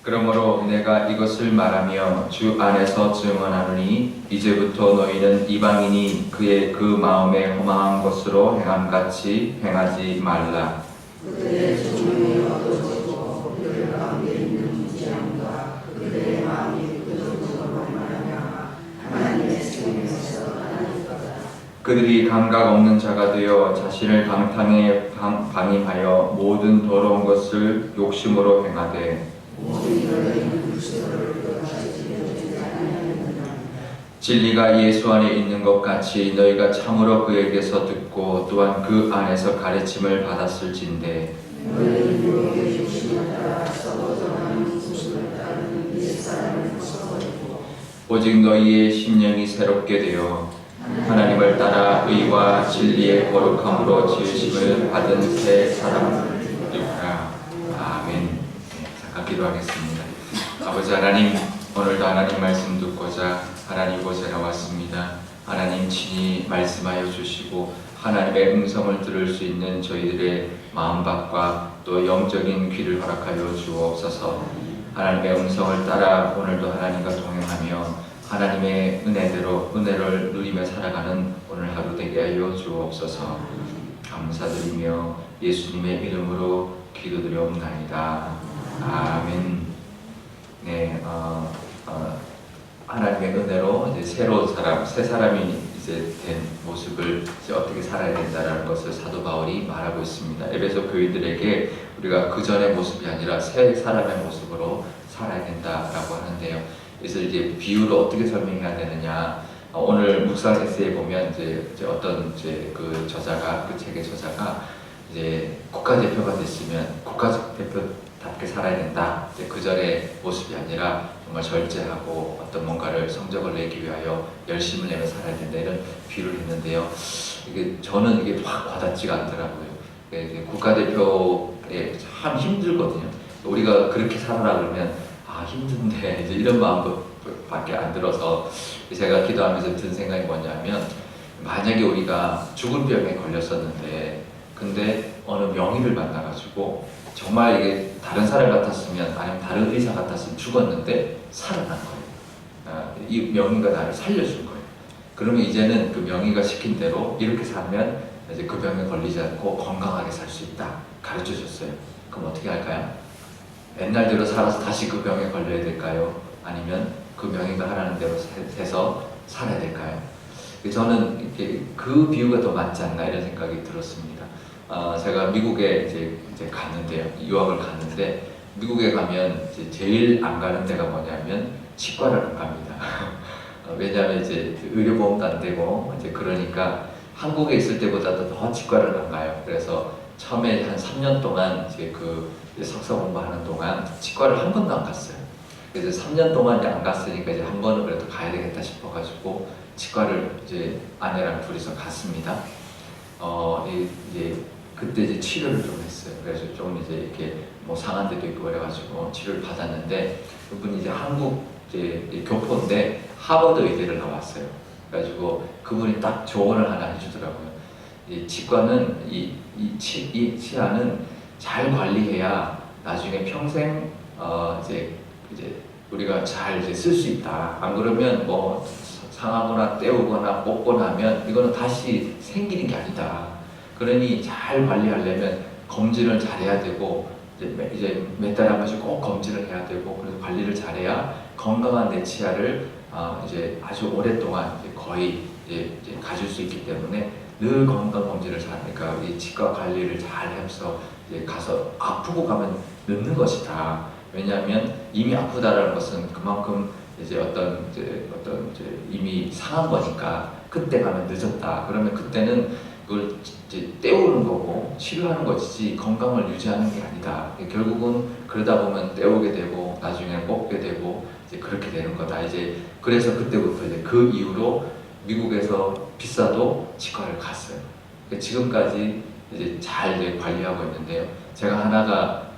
그러므로 내가 이것을 말하며 주 안에서 증언하노니 이제부터 너희는 이방인이 그의 그 마음에 허망한 것으로 행함같이 행하지 말라. 그들의 조명이 어두워지고 그들 가운데 있는 무지함과 그들의 마음이 끄덕끄덕 말하며 하나님의 생명에서 떠나는 거다. 그들이 감각 없는 자가 되어 자신을 방탕에 방임하여 모든 더러운 것을 욕심으로 행하되 모든 이들은 그리스도를 끝까지 지켜주지 않으려느냐. 진리가 예수 안에 있는 것 같이 너희가 참으로 그에게서 듣고 또한 그 안에서 가르침을 받았을진대. 너희는 유혹의 욕심을 따라 썩어져가는 구습을 따르는 옛사람을 벗어버리고 오직 너희의 심령이 새롭게 되어 하나님을 따라 의와 진리의 거룩함으로 지으심을 받은 새 사람을 입으라. 아멘. 잠깐 기도하겠습니다. 아버지 하나님, 오늘도 하나님 말씀 듣고자 하나님 곳에 나왔습니다. 하나님 친히 말씀하여 주시고 하나님의 음성을 들을 수 있는 저희들의 마음밭과 또 영적인 귀를 허락하여 주옵소서. 하나님의 음성을 따라 오늘도 하나님과 동행하며 하나님의 은혜대로 은혜를 누리며 살아가는 오늘 하루 되게 하여 주옵소서. 감사드리며 예수님의 이름으로 기도드려옵나이다. 아멘. 네, 하나님의 은혜로 이제 새로운 사람, 새 사람이 이제 된 모습을 이제 어떻게 살아야 된다는 것을 사도 바울이 말하고 있습니다. 에베소 교인들에게 우리가 그 전의 모습이 아니라 새 사람의 모습으로 살아야 된다라고 하는데요. 그래서 이제 비유로 어떻게 설명해야 되느냐. 오늘 묵상 에세이에 보면 이제 어떤 그 저자가 그 책의 저자가 이제 국가대표가 됐으면 국가대표답게 살아야 된다. 이제 그 전의 모습이 아니라 정말 절제하고 어떤 뭔가를 성적을 내기 위하여 열심을 내며 살아야 된다. 이런 비유를 했는데요. 저는 이게 확 와닿지가 않더라고요. 국가대표에 참 힘들거든요. 우리가 그렇게 살아라 그러면 힘든데 이제 이런 마음밖에 안 들어서 제가 기도하면서 든 생각이 뭐냐면, 만약에 우리가 죽을 병에 걸렸었는데 근데 어느 명의를 만나가지고 정말 이게 다른 사람 같았으면 아니면 다른 의사 같았으면 죽었는데 살아난 거예요. 이 명의가 나를 살려준 거예요. 그러면 이제는 그 명의가 시킨 대로 이렇게 살면 이제 그 병에 걸리지 않고 건강하게 살 수 있다 가르쳐 줬어요. 그럼 어떻게 할까요? 옛날대로 살아서 다시 그 병에 걸려야 될까요? 아니면 그 명의가 하라는 대로 해서 살아야 될까요? 저는 그 비유가 더 맞지 않나 이런 생각이 들었습니다. 제가 미국에 이제 갔는데요. 유학을 갔는데 미국에 가면 이제 제일 안 가는 데가 뭐냐면 치과를 안 갑니다. 왜냐하면 이제 의료보험도 안 되고 이제 그러니까 한국에 있을 때보다도 더 치과를 안 가요. 그래서 처음에 한 3년 동안 이제 석사 공부하는 동안 치과를 한 번도 안 갔어요. 그래서 3년 동안 이제 안 갔으니까 이제 한 번은 그래도 가야 되겠다 싶어가지고 치과를 이제 아내랑 둘이서 갔습니다. 이제 그때 이제 치료를 좀 했어요. 그래서 좀 이제 이렇게 뭐 상한 데도 있고 그래가지고 치료를 받았는데 그분이 이제 한국 이제 교포인데 하버드 의대를 나왔어요. 그래가지고 그분이 딱 조언을 하나 해주더라고요. 이 치과는 이 치아는 잘 관리해야 나중에 평생 이제 우리가 잘 이제 쓸 수 있다. 안 그러면 뭐 상하거나 떼우거나 뽑거나 하면 이거는 다시 생기는 게 아니다. 그러니 잘 관리하려면 검진을 잘해야 되고 이제 몇 달에 한 번씩 꼭 검진을 해야 되고 그래서 관리를 잘해야 건강한 내 치아를 이제 아주 오랫동안 이제 거의 이제 가질 수 있기 때문에 늘 건강 검진을 잘하니까 이 치과 관리를 잘 해서 이제 가서 아프고 가면 늦는 것이다. 왜냐하면 이미 아프다라는 것은 그만큼 이제 어떤 이미 상한 거니까 그때 가면 늦었다. 그러면 그때는 그걸 이제 때우는 거고 치료하는 것이지 건강을 유지하는 게 아니다. 결국은 그러다 보면 때우게 되고 나중에 뽑게 되고 이제 그렇게 되는 거다. 이제 그래서 그때부터 이제 그 이후로 미국에서 비싸도 치과를 갔어요. 지금까지 이제 잘 이제 관리하고 있는데요. 제가 하나가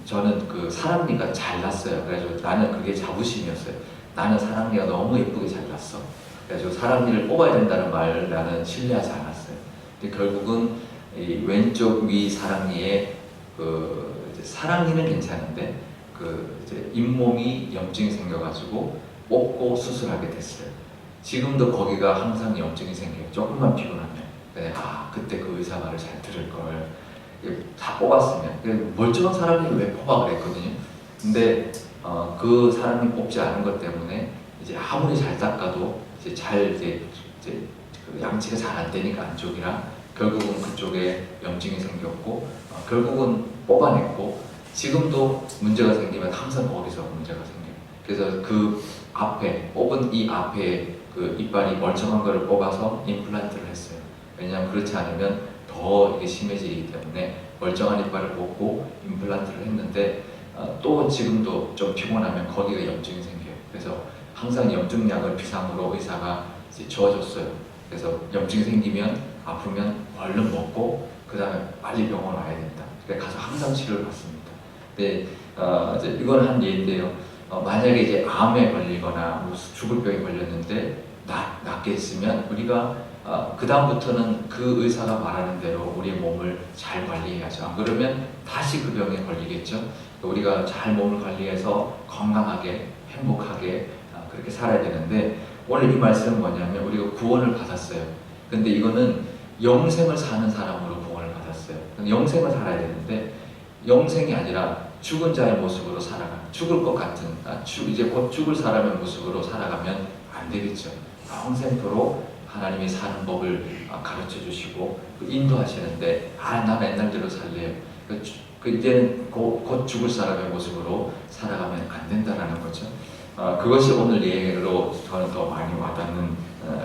저는 그 사랑니가 잘 났어요. 그래서 나는 그게 자부심이었어요. 나는 사랑니가 너무 예쁘게 잘 났어. 그래서 사랑니를 뽑아야 된다는 말을 나는 신뢰하지 않았어요. 근데 결국은 이 왼쪽 위 사랑니에 사랑니는 괜찮은데 그 이제 잇몸이 염증이 생겨가지고 뽑고 수술하게 됐어요. 지금도 거기가 항상 염증이 생겨요. 조금만 피곤하면. 근데 그때 그 의사 말을 잘 들을 걸. 다 뽑았으면 멀쩡한 사람이 왜 뽑아 그랬거든요. 근데 그 사람이 뽑지 않은 것 때문에 이제 아무리 잘 닦아도 이제 그 양치가 잘 안 되니까 안쪽이랑 결국은 그쪽에 염증이 생겼고 결국은 뽑아냈고 지금도 문제가 생기면 항상 거기서 문제가 생겨요. 그래서 그 앞에 뽑은 이 앞에 그 이빨이 멀쩡한 거를 뽑아서 임플란트를 했어요. 왜냐하면 그렇지 않으면 더 이게 심해지기 때문에 멀쩡한 이빨을 뽑고 임플란트를 했는데 또 지금도 좀 피곤하면 거기가 염증이 생겨요. 그래서 항상 염증약을 비상으로 의사가 이제 주어줬어요. 그래서 염증이 생기면 아프면 얼른 먹고 그 다음에 빨리 병원 와야 된다. 그래서 가서 항상 치료를 받습니다. 근데 이제 이건 한 예인데요. 만약에 이제 암에 걸리거나 무슨 죽을 병에 걸렸는데 낫게 있으면 우리가 그 다음부터는 그 의사가 말하는 대로 우리의 몸을 잘 관리해야죠. 안 그러면 다시 그 병에 걸리겠죠. 우리가 잘 몸을 관리해서 건강하게 행복하게 그렇게 살아야 되는데 오늘 이 말씀은 뭐냐면 우리가 구원을 받았어요. 근데 이거는 영생을 사는 사람으로 구원을 받았어요. 영생을 살아야 되는데 영생이 아니라 죽은 자의 모습으로 살아가는, 죽을 것 같은, 이제 곧 죽을 사람의 모습으로 살아가면 안 되겠죠. 평생토록 하나님이 사는 법을 가르쳐 주시고 인도하시는데 난 옛날대로 살래요. 이제는 곧 죽을 사람의 모습으로 살아가면 안 된다라는 거죠. 그것이 오늘 예로 저는 더 많이 와닿는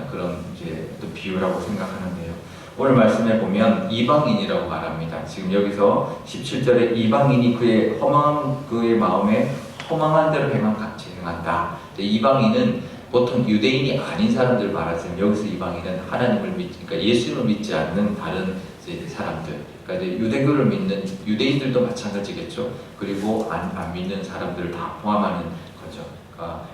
그런 이제 또 비유라고 생각하는데요. 오늘 말씀에 보면 이방인이라고 말합니다. 지금 여기서 17절에 이방인이 그의 마음에 허망한 대로 같이 행한다. 이방인은 보통 유대인이 아닌 사람들 말하자면 여기서 이방인은 그러니까 예수님을 믿지 않는 다른 이제 사람들. 그러니까 이제 유대교를 믿는 유대인들도 마찬가지겠죠. 그리고 안 믿는 사람들을 다 포함하는 거죠.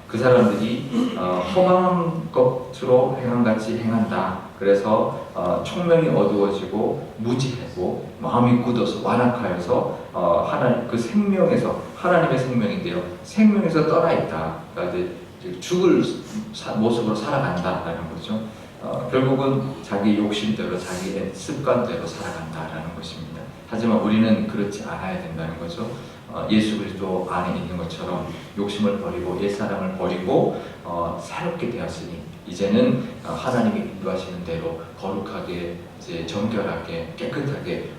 그 사람들이 허망한 것으로 행함같이 행한다. 그래서 총명이 어두워지고 무지하고 마음이 굳어서 완악하여서 하나님 그 생명에서 하나님의 생명인데요. 생명에서 떠나 있다. 그러니까 이제 죽을 모습으로 살아간다라는 거죠. 결국은 자기 욕심대로 자기의 습관대로 살아간다라는 것입니다. 하지만 우리는 그렇지 않아야 된다는 거죠. 예수 그리스도 안에 있는 것처럼 욕심을 버리고 옛사람을 버리고 새롭게 되었으니 이제는 하나님이 인도하시는 대로 거룩하게 이제 정결하게 깨끗하게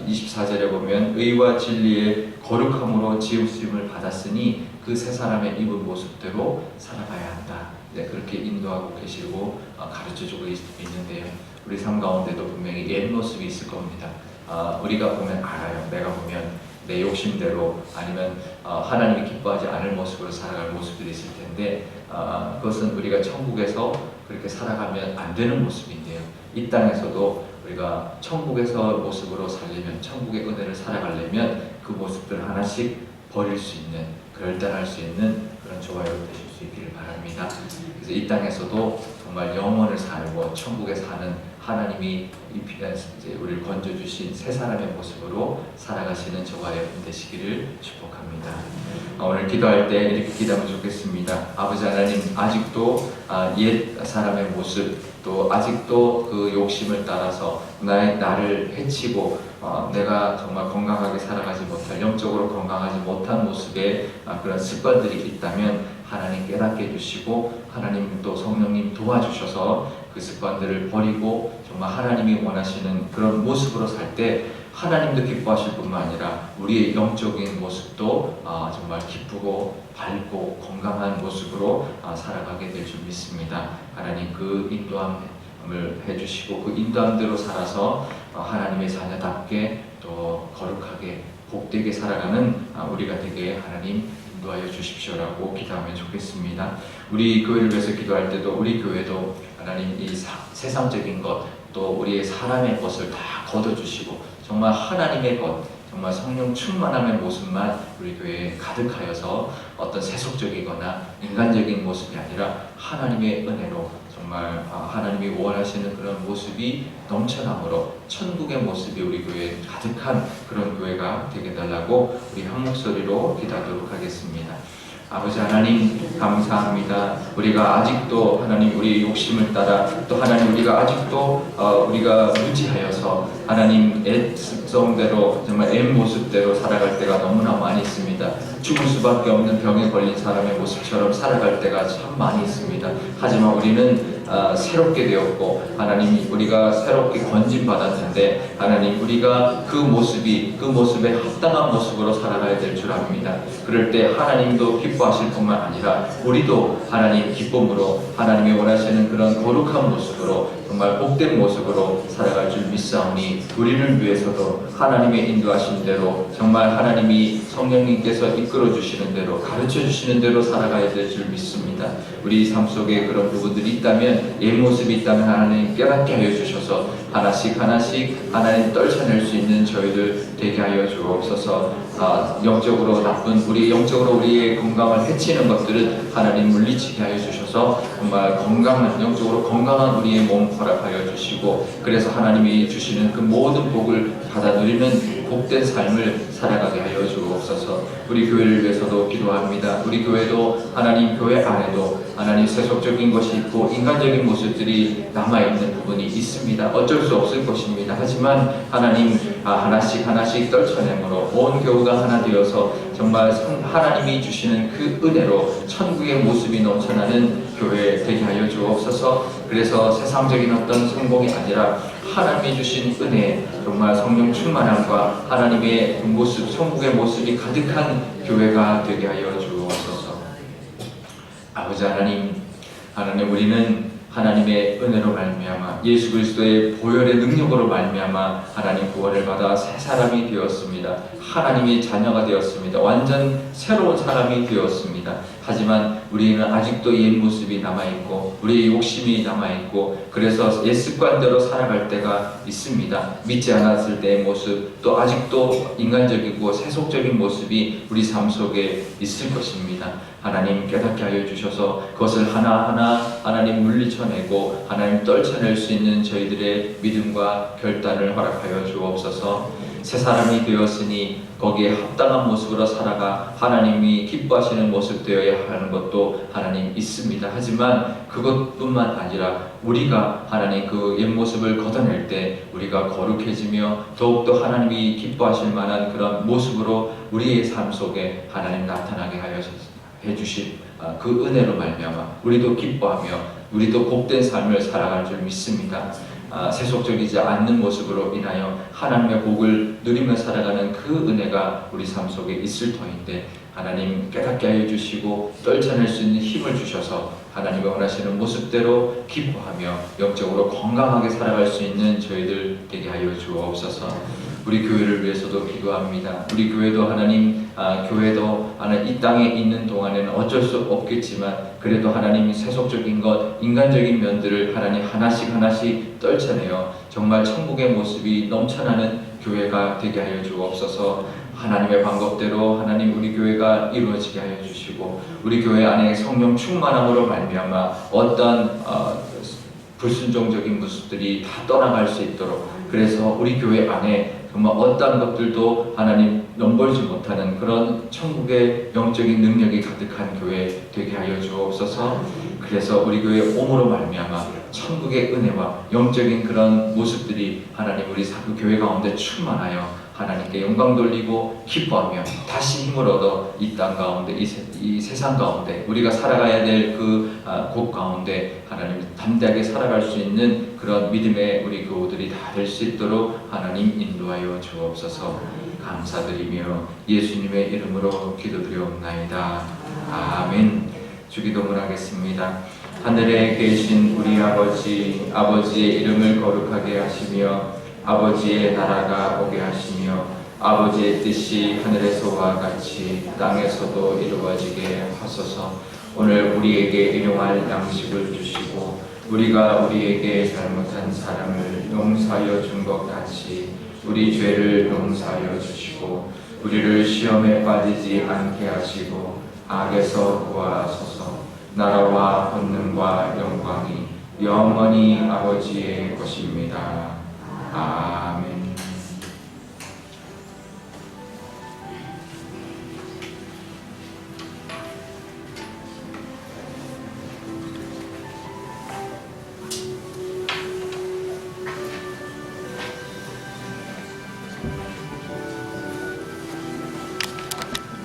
24절에 보면 의와 진리의 거룩함으로 지으심을 받았으니 그 새 사람의 입은 모습대로 살아가야 한다. 네, 그렇게 인도하고 계시고 가르쳐주고 있는데요. 우리 삶 가운데도 분명히 옛 모습이 있을 겁니다. 우리가 보면 알아요. 내가 보면 내 욕심대로 아니면 하나님이 기뻐하지 않을 모습으로 살아갈 모습들이 있을 텐데 그것은 우리가 천국에서 그렇게 살아가면 안 되는 모습인데요. 이 땅에서도 우리가 천국에서 모습으로 살려면 천국의 은혜를 살아가려면 그 모습들 하나씩 버릴 수 있는 결단할 수 있는 그런 저와 여러분 되실 수 있기를 바랍니다. 그래서 이 땅에서도 정말 영원을 살고 천국에 사는 하나님이 이제 우리를 건져주신 새 사람의 모습으로 살아가시는 저와 여러분 되시기를 축복합니다. 오늘 기도할 때 이렇게 기도하면 좋겠습니다. 아버지 하나님, 아직도 옛 사람의 모습 또 아직도 그 욕심을 따라서 나를 해치고 내가 정말 건강하게 살아가지 못할 영적으로 건강하지 못한 모습의 그런 습관들이 있다면 하나님 깨닫게 해주시고 하나님 또 성령님 도와주셔서 그 습관들을 버리고 정말 하나님이 원하시는 그런 모습으로 살 때 하나님도 기뻐하실 뿐만 아니라 우리의 영적인 모습도 정말 기쁘고 밝고 건강한 모습으로 살아가게 될 줄 믿습니다. 하나님 그 인도함을 해주시고 그 인도함대로 살아서 하나님의 자녀답게 또 거룩하게 복되게 살아가는 우리가 되게 하나님 인도하여 주십시오라고 기도하면 좋겠습니다. 우리 교회를 위해서 기도할 때도 우리 교회도 하나님 이 세상적인 것 또 우리의 사람의 것을 다 걷어주시고 정말 하나님의 것 정말 성령 충만함의 모습만 우리 교회에 가득하여서 어떤 세속적이거나 인간적인 모습이 아니라 하나님의 은혜로 정말 하나님이 원하시는 그런 모습이 넘쳐남으로 천국의 모습이 우리 교회에 가득한 그런 교회가 되게 달라고 우리 한 목소리로 기도하도록 하겠습니다. 아버지 하나님 감사합니다. 우리가 아직도 하나님 우리 욕심을 따라 또 하나님 우리가 아직도 우리가 무지하여서 하나님 애성대로 정말 애 모습대로 살아갈 때가 너무나 많이 있습니다. 죽을 수밖에 없는 병에 걸린 사람의 모습처럼 살아갈 때가 참 많이 있습니다. 하지만 우리는 새롭게 되었고 하나님 우리가 새롭게 건진받았는데 하나님 우리가 그 모습에 합당한 모습으로 살아가야 될 줄 압니다. 그럴 때 하나님도 기뻐하실 뿐만 아니라 우리도 하나님 기쁨으로 하나님이 원하시는 그런 거룩한 모습으로 정말 복된 모습으로 살아갈 줄 믿사오니 우리를 위해서도 하나님의 인도하신 대로 정말 하나님이 성령님께서 이끌어 주시는 대로 가르쳐 주시는 대로 살아가야 될 줄 믿습니다. 우리 삶 속에 그런 부분들이 있다면 옛 모습이 있다면 하나님 깨닫게 하여 주셔서 하나씩 하나님 떨쳐낼 수 있는 저희들 되게 하여 주옵소서. 영적으로 나쁜 영적으로 우리의 건강을 해치는 것들은 하나님 물리치게 하여 주셔서 정말 영적으로 건강한 우리의 몸 허락하여 주시고 그래서 하나님이 주시는 그 모든 복을 받아 누리는 복된 삶을 살아가게 하여 주옵소서. 우리 교회를 위해서도 기도합니다. 우리 교회도 하나님 교회 안에도 하나님 세속적인 것이 있고 인간적인 모습들이 남아있는 부분이 있습니다. 어쩔 수 없을 것입니다. 하지만 하나님 하나씩 떨쳐내므로 온 교회가 하나 되어서 정말 하나님이 주시는 그 은혜로 천국의 모습이 넘쳐나는 교회 되게 하여 주옵소서. 그래서 세상적인 어떤 성공이 아니라 하나님이 주신 은혜 정말 성령 충만함과 하나님의 모습 천국의 모습이 가득한 교회가 되게 하여 주옵소서. 아버지 하나님 우리는 하나님의 은혜로 말미암아 예수 그리스도의 보혈의 능력으로 말미암아 하나님 구원을 받아 새 사람이 되었습니다. 하나님의 자녀가 되었습니다. 완전 새로운 사람이 되었습니다. 하지만 우리는 아직도 옛 모습이 남아있고 우리의 욕심이 남아있고 그래서 옛 습관대로 살아갈 때가 있습니다. 믿지 않았을 때의 모습 또 아직도 인간적이고 세속적인 모습이 우리 삶 속에 있을 것입니다. 하나님 깨닫게 하여 주셔서 그것을 하나하나 하나님 물리쳐내고 하나님 떨쳐낼 수 있는 저희들의 믿음과 결단을 허락하여 주옵소서. 새 사람이 되었으니 거기에 합당한 모습으로 살아가 하나님이 기뻐하시는 모습 되어야 하는 것도 하나님 있습니다. 하지만 그것뿐만 아니라 우리가 하나님 그 옛 모습을 걷어낼 때 우리가 거룩해지며 더욱더 하나님이 기뻐하실 만한 그런 모습으로 우리의 삶 속에 하나님 나타나게 하여 해주신 그 은혜로 말미암아 우리도 기뻐하며 우리도 복된 삶을 살아갈 줄 믿습니다. 세속적이지 않는 모습으로 인하여 하나님의 복을 누리며 살아가는 그 은혜가 우리 삶 속에 있을 터인데 하나님 깨닫게 하여 주시고 떨쳐낼 수 있는 힘을 주셔서 하나님이 원하시는 모습대로 기뻐하며 영적으로 건강하게 살아갈 수 있는 저희들 되게 하여 주옵소서. 우리 교회를 위해서도 기도합니다. 우리 교회도 하나님 교회도 이 땅에 있는 동안에는 어쩔 수 없겠지만 그래도 하나님이 세속적인 것 인간적인 면들을 하나님 하나씩 떨쳐내어 정말 천국의 모습이 넘쳐나는 교회가 되게 하여 주옵소서. 하나님의 방법대로 하나님 우리 교회가 이루어지게 하여 주시고 우리 교회 안에 성령 충만함으로 말미암아 어떤 불순종적인 모습들이 다 떠나갈 수 있도록 그래서 우리 교회 안에 정말 어떤 것들도 하나님 넘볼지 못하는 그런 천국의 영적인 능력이 가득한 교회 되게 하여 주옵소서. 그래서 우리 교회 옴으로 말미암아 천국의 은혜와 영적인 그런 모습들이 하나님 우리 교회 가운데 충만하여 하나님께 영광 돌리고 기뻐하며 다시 힘을 얻어 이 땅 가운데 이 세상 가운데 우리가 살아가야 될 그 곳 가운데 하나님 담대하게 살아갈 수 있는 그런 믿음의 우리 교우들이 다 될 수 있도록 하나님 인도하여 주옵소서. 감사드리며 예수님의 이름으로 기도드리옵나이다. 아멘. 주기도문 하겠습니다. 하늘에 계신 우리 아버지의 이름을 거룩하게 하시며 아버지의 나라가 오게 하시며 아버지의 뜻이 하늘에서와 같이 땅에서도 이루어지게 하소서. 오늘 우리에게 일용할 양식을 주시고 우리가 우리에게 잘못한 사람을 용서하여 준 것 같이 우리 죄를 용서하여 주시고 우리를 시험에 빠지지 않게 하시고 악에서 구하소서. 나라와 권능과 영광이 영원히 아버지의 것입니다. 아멘.